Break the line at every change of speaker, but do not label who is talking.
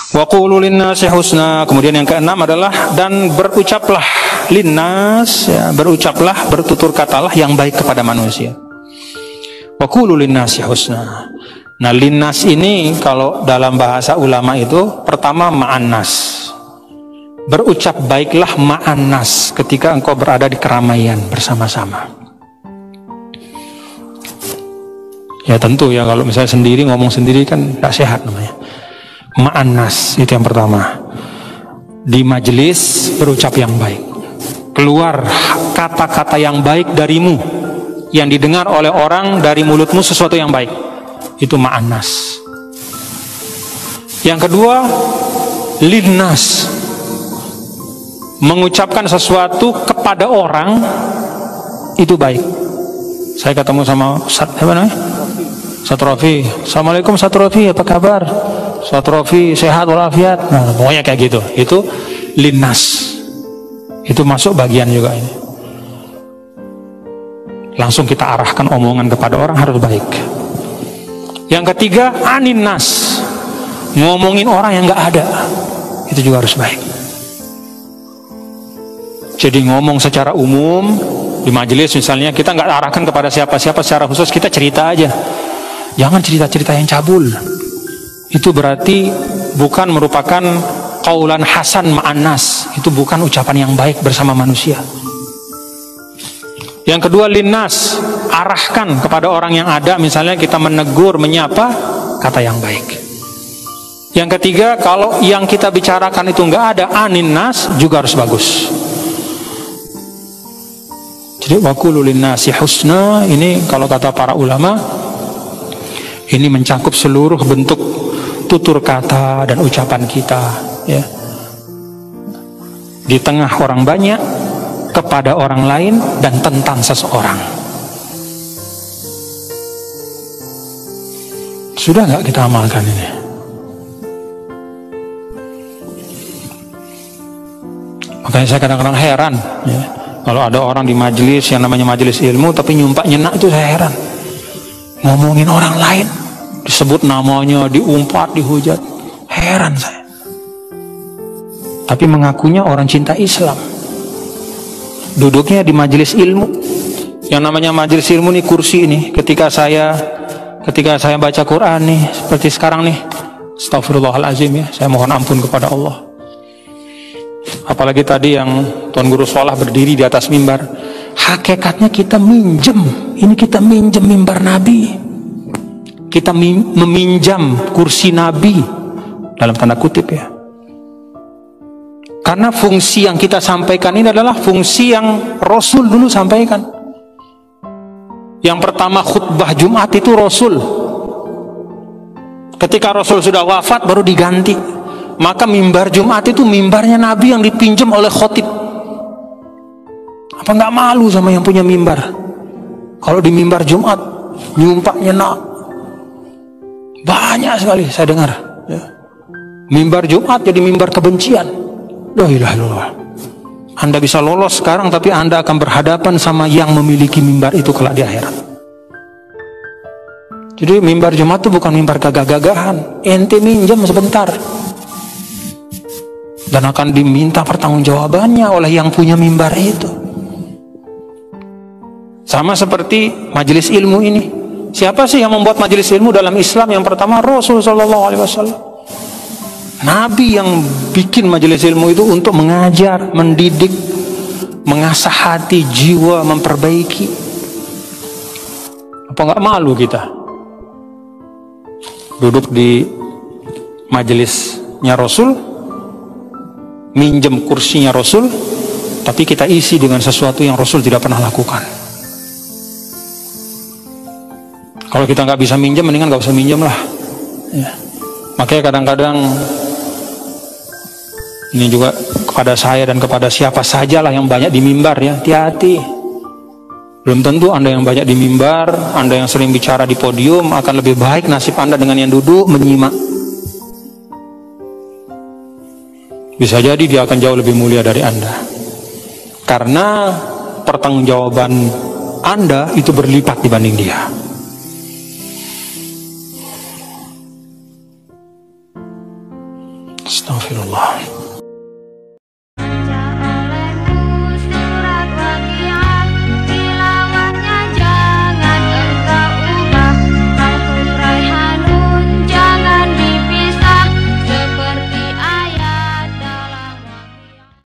Wa qulu linnasi husna. Kemudian yang keenam adalah dan berucaplah linnas, ya, berucaplah, bertutur katalah yang baik kepada manusia. Wa qulu linnasi husna. Nah, linnas ini kalau dalam bahasa ulama itu pertama ma'annas. Berucap baiklah ma'annas ketika engkau berada di keramaian bersama-sama. Ya tentu ya, kalau misalnya sendiri ngomong sendiri kan gak sehat namanya. Ma'annas itu yang pertama. Di majelis berucap yang baik. Keluar kata-kata yang baik darimu, yang didengar oleh orang dari mulutmu sesuatu yang baik. Itu ma'annas. Yang kedua, linnas. Mengucapkan sesuatu kepada orang itu baik. Saya ketemu sama Ustaz, apa namanya? Ustaz Rofi. Assalamualaikum Ustaz Rofi, apa kabar? Ustaz Rofi sehat walafiat. Nah, pokoknya kayak gitu. Itu linnas. Itu masuk bagian juga ini. Langsung kita arahkan omongan kepada orang harus baik. Yang ketiga, aninnas. Ngomongin orang yang nggak ada. Itu juga harus baik. Jadi ngomong secara umum di majelis misalnya, kita nggak arahkan kepada siapa-siapa secara khusus, kita cerita aja. Jangan cerita-cerita yang cabul. Itu berarti bukan merupakan qaulan hasan ma'annas. Itu bukan ucapan yang baik bersama manusia. Yang kedua, linnas. Arahkan kepada orang yang ada, misalnya kita menegur, menyapa, kata yang baik. Yang ketiga, kalau yang kita bicarakan itu nggak ada aninnas, juga harus bagus. Jadi waqulu linnasi husna ini kalau kata para ulama ini mencakup seluruh bentuk tutur kata dan ucapan kita, ya. Di tengah orang banyak, kepada orang lain, dan tentang seseorang. Sudah nggak kita amalkan ini? Makanya saya kadang-kadang heran, ya. Kalau ada orang di majelis yang namanya majelis ilmu tapi nyumpak nyenak, itu saya heran. Ngomongin orang lain, disebut namanya, diumpat, dihujat, heran saya. Tapi mengakunya orang cinta Islam. Duduknya di majelis ilmu. Yang namanya majelis ilmu nih, kursi ini. Ketika saya baca Quran nih, seperti sekarang nih, astagfirullahalazim ya, saya mohon ampun kepada Allah. Apalagi tadi yang Tuan Guru Sholah berdiri di atas mimbar. Hakikatnya kita minjem. Ini kita minjem mimbar Nabi. Kita meminjam kursi Nabi. Dalam tanda kutip ya. Karena fungsi yang kita sampaikan ini adalah fungsi yang Rasul dulu sampaikan. Yang pertama khutbah Jumat itu Rasul. Ketika Rasul sudah wafat baru diganti. Maka mimbar Jumat itu mimbarnya Nabi yang dipinjam oleh khotib. Apa nggak malu sama yang punya mimbar? Kalau di mimbar Jumat nyumpak nyenak banyak sekali saya dengar, ya. Mimbar Jumat jadi mimbar kebencian. La ilaha illallah. Anda bisa lolos sekarang, tapi Anda akan berhadapan sama yang memiliki mimbar itu kelak di akhirat. Jadi mimbar Jumat itu bukan mimbar gagah-gagahan. Ente minjem sebentar dan akan diminta pertanggungjawabannya oleh yang punya mimbar itu. Sama seperti majelis ilmu ini. Siapa sih yang membuat majelis ilmu dalam Islam? Yang pertama Rasul sallallahu alaihi wasallam. Nabi yang bikin majelis ilmu itu untuk mengajar, mendidik, mengasah hati, jiwa, memperbaiki. Apa nggak malu kita duduk di majelisnya Rasul, minjem kursinya Rasul, tapi kita isi dengan sesuatu yang Rasul tidak pernah lakukan. Kalau kita nggak bisa minjem, mendingan nggak usah minjem lah, ya. Makanya kadang-kadang ini juga kepada saya dan kepada siapa sajalah yang banyak di mimbar, ya, hati-hati. Belum tentu Anda yang banyak di mimbar, Anda yang sering bicara di podium akan lebih baik nasib Anda dengan yang duduk menyimak. Bisa jadi dia akan jauh lebih mulia dari Anda. Karena pertanggungjawaban Anda itu berlipat dibanding dia. Astagfirullah.